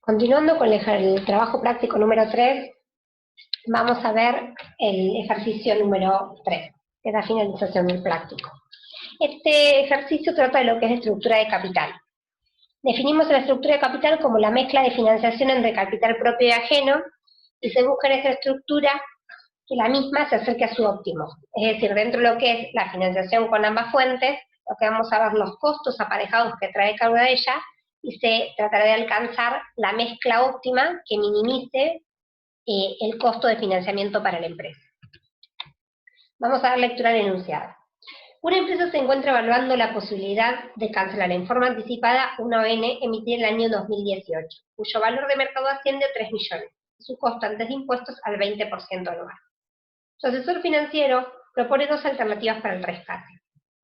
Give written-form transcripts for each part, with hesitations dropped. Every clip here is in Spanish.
Continuando con el trabajo práctico número 3, vamos a ver el ejercicio número 3, que es la finalización del práctico. Este ejercicio trata de lo que es estructura de capital. Definimos la estructura de capital como la mezcla de financiación entre capital propio y ajeno, y se busca en esta estructura que la misma se acerque a su óptimo. Es decir, dentro de lo que es la financiación con ambas fuentes, lo que vamos a ver los costos aparejados que trae cada una de ellas, y se tratará de alcanzar la mezcla óptima que minimice el costo de financiamiento para la empresa. Vamos a dar lectura al enunciado. Una empresa se encuentra evaluando la posibilidad de cancelar en forma anticipada una ON emitida en el año 2018, cuyo valor de mercado asciende a 3 millones, y su costo antes de impuestos al 20% anual. Su asesor financiero propone dos alternativas para el rescate: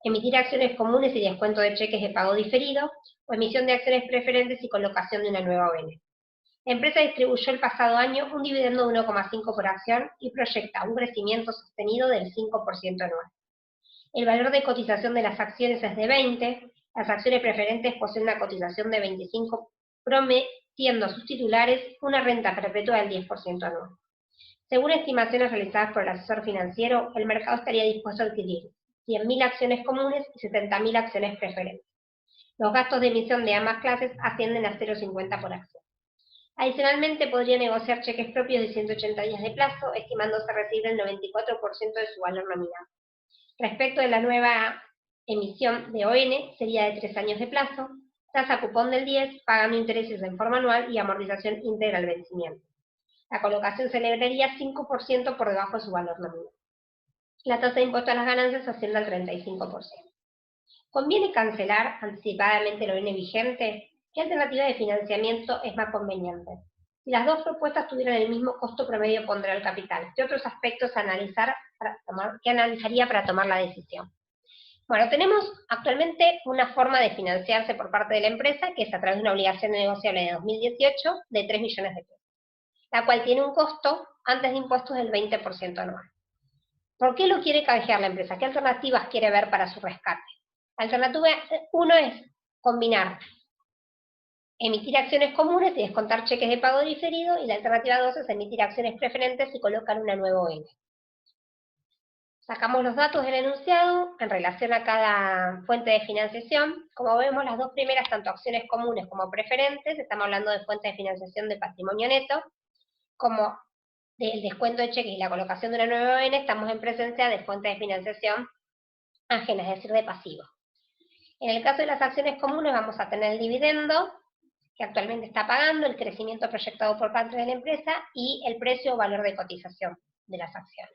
emitir acciones comunes y descuento de cheques de pago diferido, o emisión de acciones preferentes y colocación de una nueva ON. La empresa distribuyó el pasado año un dividendo de 1,5 por acción y proyecta un crecimiento sostenido del 5% anual. El valor de cotización de las acciones es de 20, las acciones preferentes poseen una cotización de 25, prometiendo a sus titulares una renta perpetua del 10% anual. Según estimaciones realizadas por el asesor financiero, el mercado estaría dispuesto a adquirir 100.000 acciones comunes y 70.000 acciones preferentes. Los gastos de emisión de ambas clases ascienden a 0,50 por acción. Adicionalmente, podría negociar cheques propios de 180 días de plazo, estimándose recibir el 94% de su valor nominal. Respecto de la nueva emisión de ON, sería de 3 años de plazo, tasa cupón del 10, pagando intereses en forma anual y amortización íntegra al vencimiento. La colocación celebraría 5% por debajo de su valor nominal. La tasa de impuesto a las ganancias asciende al 35%. ¿Conviene cancelar anticipadamente la ON vigente? ¿Qué alternativa de financiamiento es más conveniente? Si las dos propuestas tuvieran el mismo costo promedio pondera al capital, ¿qué otros aspectos analizaría para tomar la decisión? Bueno, tenemos actualmente una forma de financiarse por parte de la empresa, que es a través de una obligación negociable de 2018 de 3 millones de pesos, la cual tiene un costo antes de impuestos del 20% anual. ¿Por qué lo quiere canjear la empresa? ¿Qué alternativas quiere ver para su rescate? Alternativa 1 es combinar emitir acciones comunes y descontar cheques de pago diferido, y la alternativa 2 es emitir acciones preferentes y colocar una nueva ON. Sacamos los datos del enunciado en relación a cada fuente de financiación. Como vemos, las dos primeras, tanto acciones comunes como preferentes, estamos hablando de fuentes de financiación de patrimonio neto, como del descuento de cheques y la colocación de una nueva ON, estamos en presencia de fuentes de financiación ajenas, es decir, de pasivos. En el caso de las acciones comunes vamos a tener el dividendo, que actualmente está pagando, el crecimiento proyectado por parte de la empresa y el precio o valor de cotización de las acciones.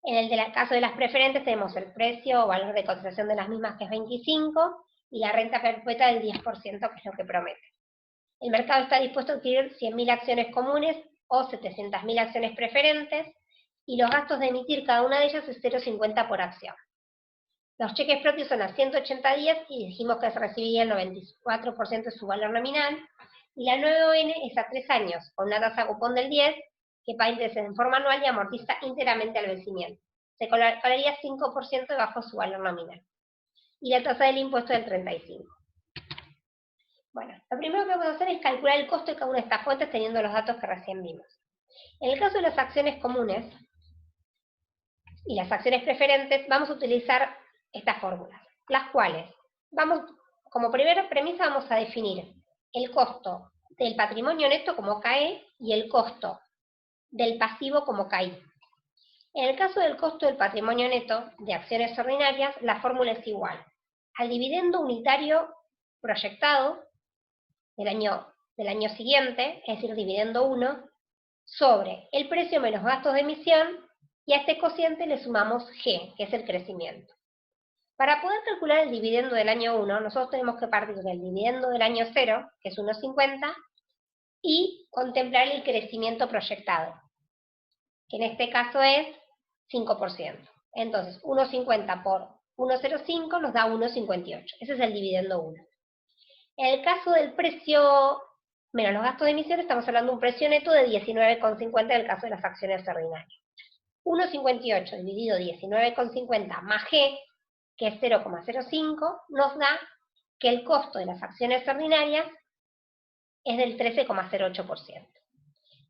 En el caso de las preferentes tenemos el precio o valor de cotización de las mismas, que es 25, y la renta perpetua del 10%, que es lo que promete. El mercado está dispuesto a adquirir 100.000 acciones comunes o 700.000 acciones preferentes, y los gastos de emitir cada una de ellas es 0,50 por acción. Los cheques propios son a 180 días y dijimos que se recibiría el 94% de su valor nominal, y la nueva ON es a 3 años, con una tasa cupón del 10, que paga intereses en forma anual y amortiza íntegramente al vencimiento. Se colocaría 5% debajo de su valor nominal. Y la tasa del impuesto del 35%. Bueno, lo primero que vamos a hacer es calcular el costo de cada una de estas fuentes teniendo los datos que recién vimos. En el caso de las acciones comunes y las acciones preferentes, vamos a utilizar estas fórmulas, las cuales como primera premisa vamos a definir el costo del patrimonio neto como KE y el costo del pasivo como KI. En el caso del costo del patrimonio neto de acciones ordinarias, la fórmula es igual al dividendo unitario proyectado del año siguiente, es decir, dividendo 1, sobre el precio menos gastos de emisión, y a este cociente le sumamos G, que es el crecimiento. Para poder calcular el dividendo del año 1, nosotros tenemos que partir del dividendo del año 0, que es 1,50, y contemplar el crecimiento proyectado, que en este caso es 5%. Entonces, 1,50 por 1,05 nos da 1,58. Ese es el dividendo 1. En el caso del precio menos los gastos de emisión, estamos hablando de un precio neto de 19,50 en el caso de las acciones ordinarias. 1,58 dividido 19,50 más G, que es 0,05, nos da que el costo de las acciones ordinarias es del 13,08%.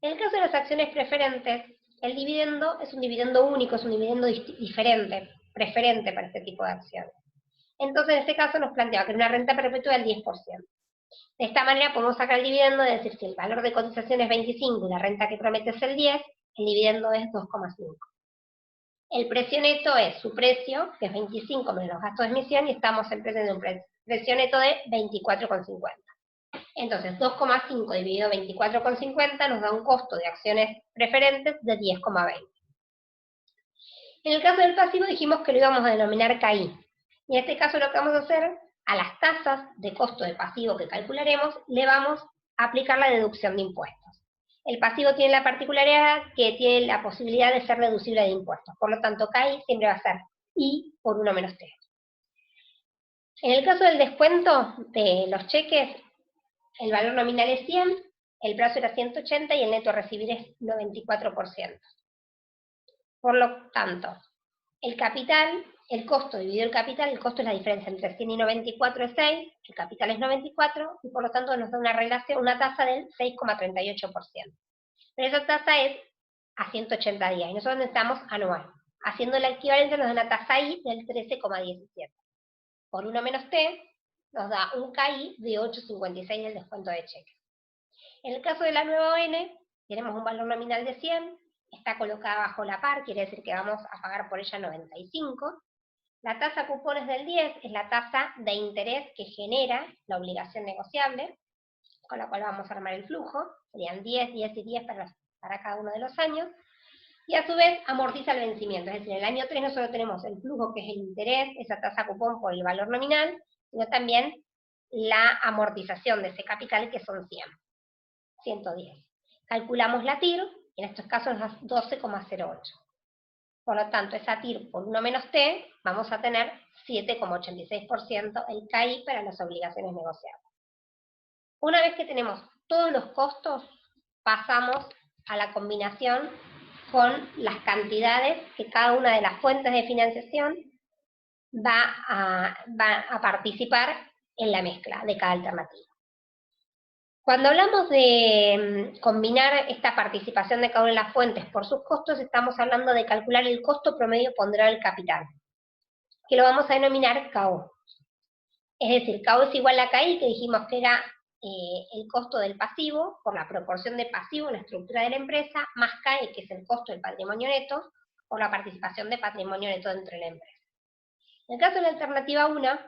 En el caso de las acciones preferentes, el dividendo es un dividendo único, es un dividendo diferente, preferente para este tipo de acciones. Entonces, en este caso nos planteaba que era una renta perpetua del 10%. De esta manera podemos sacar el dividendo, es decir, si el valor de cotización es 25 y la renta que promete es el 10, el dividendo es 2,5. El precio neto es su precio, que es 25 menos los gastos de emisión, y estamos en precio de un precio neto de 24,50. Entonces, 2,5 dividido 24,50 nos da un costo de acciones preferentes de 10,20. En el caso del pasivo dijimos que lo íbamos a denominar KI. Y en este caso lo que vamos a hacer, a las tasas de costo de pasivo que calcularemos, le vamos a aplicar la deducción de impuestos. El pasivo tiene la particularidad que tiene la posibilidad de ser deducible de impuestos. Por lo tanto, KI siempre va a ser I por 1 menos T. En el caso del descuento de los cheques, el valor nominal es 100, el plazo era 180 y el neto a recibir es 94%. Por lo tanto, el capital, el costo dividido el capital, el costo es la diferencia entre 100 y 94 es 6, el capital es 94, y por lo tanto nos da una relación, una tasa del 6,38%. Pero esa tasa es a 180 días, y nosotros necesitamos anual. Haciendo el equivalente nos da una tasa I del 13,17. Por 1 menos T, nos da un KI de 8,56 del descuento de cheque. En el caso de la nueva ON, tenemos un valor nominal de 100, está colocada bajo la par, quiere decir que vamos a pagar por ella 95. La tasa cupones del 10 es la tasa de interés que genera la obligación negociable, con la cual vamos a armar el flujo, serían 10, 10 y 10 para cada uno de los años, y a su vez amortiza el vencimiento, es decir, en el año 3 no solo tenemos el flujo, que es el interés, esa tasa cupón por el valor nominal, sino también la amortización de ese capital, que son 110. Calculamos la TIR, y en estos casos es 12,08. Por lo tanto, esa TIR por 1 menos T, vamos a tener 7,86% el KI para las obligaciones negociables. Una vez que tenemos todos los costos, pasamos a la combinación con las cantidades que cada una de las fuentes de financiación va a participar en la mezcla de cada alternativa. Cuando hablamos de combinar esta participación de cada una de las fuentes por sus costos, estamos hablando de calcular el costo promedio ponderado del capital, que lo vamos a denominar KO. Es decir, KO es igual a KI, que dijimos que era el costo del pasivo, por la proporción de pasivo en la estructura de la empresa, más KI, que es el costo del patrimonio neto, por la participación de patrimonio neto dentro de la empresa. En el caso de la alternativa 1,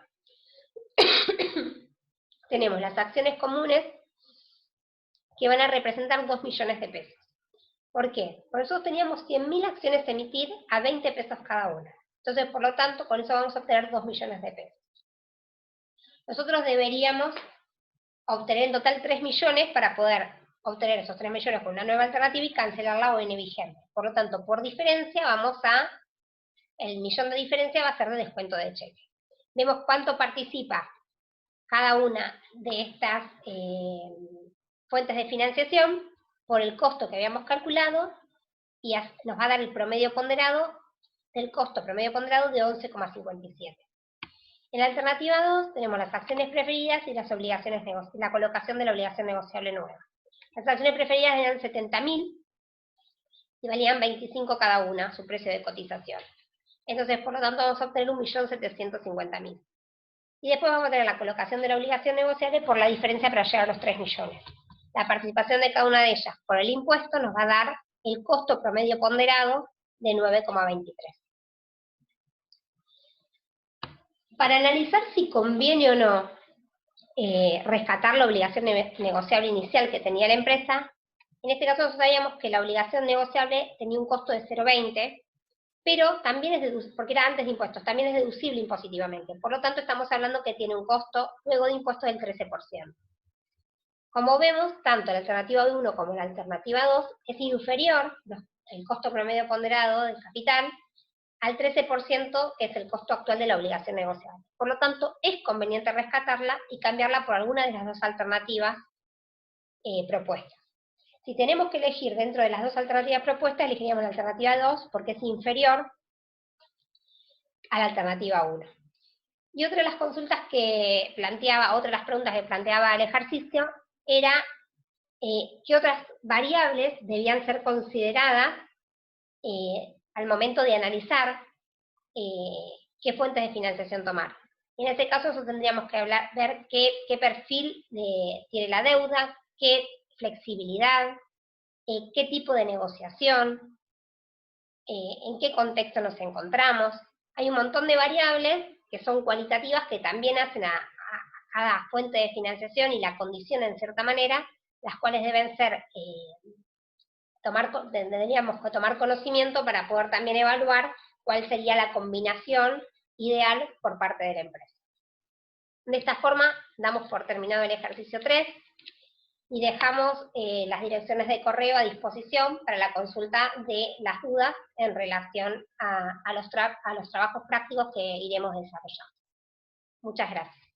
tenemos las acciones comunes que van a representar 2 millones de pesos. ¿Por qué? Por eso teníamos 100.000 acciones a emitir a 20 pesos cada una. Entonces, por lo tanto, con eso vamos a obtener 2 millones de pesos. Nosotros deberíamos obtener en total 3 millones para poder obtener esos 3 millones con una nueva alternativa y cancelar la ON vigente. Por lo tanto, por diferencia, el millón de diferencia va a ser de descuento de cheque. Vemos cuánto participa cada una de estas fuentes de financiación por el costo que habíamos calculado, y nos va a dar el promedio ponderado del costo promedio ponderado de 11,57. En la alternativa 2 tenemos las acciones preferidas y las obligaciones la colocación de la obligación negociable nueva. Las acciones preferidas eran 70.000 y valían 25 cada una, su precio de cotización. Entonces, por lo tanto, vamos a obtener 1.750.000. Y después vamos a tener la colocación de la obligación negociable por la diferencia para llegar a los 3 millones. La participación de cada una de ellas por el impuesto nos va a dar el costo promedio ponderado de 9,23. Para analizar si conviene o no rescatar la obligación negociable inicial que tenía la empresa, en este caso nosotros sabíamos que la obligación negociable tenía un costo de 0,20, pero también es deducible, porque era antes de impuestos, también es deducible impositivamente. Por lo tanto, estamos hablando que tiene un costo luego de impuestos del 13%. Como vemos, tanto la alternativa 1 como la alternativa 2 es inferior, el costo promedio ponderado del capital, al 13%, que es el costo actual de la obligación negociable. Por lo tanto, es conveniente rescatarla y cambiarla por alguna de las dos alternativas propuestas. Si tenemos que elegir dentro de las dos alternativas propuestas, elegiríamos la alternativa 2 porque es inferior a la alternativa 1. Y otra de las consultas que planteaba, otra de las preguntas que planteaba el ejercicio, era qué otras variables debían ser consideradas al momento de analizar qué fuentes de financiación tomar. En ese caso, eso tendríamos que ver qué perfil tiene la deuda, qué flexibilidad, qué tipo de negociación, en qué contexto nos encontramos. Hay un montón de variables que son cualitativas que también hacen a cada fuente de financiación y la condicionan en cierta manera, las cuales deben ser, tendríamos que tomar conocimiento para poder también evaluar cuál sería la combinación ideal por parte de la empresa. De esta forma, damos por terminado el ejercicio 3 y dejamos las direcciones de correo a disposición para la consulta de las dudas en relación a los trabajos prácticos que iremos desarrollando. Muchas gracias.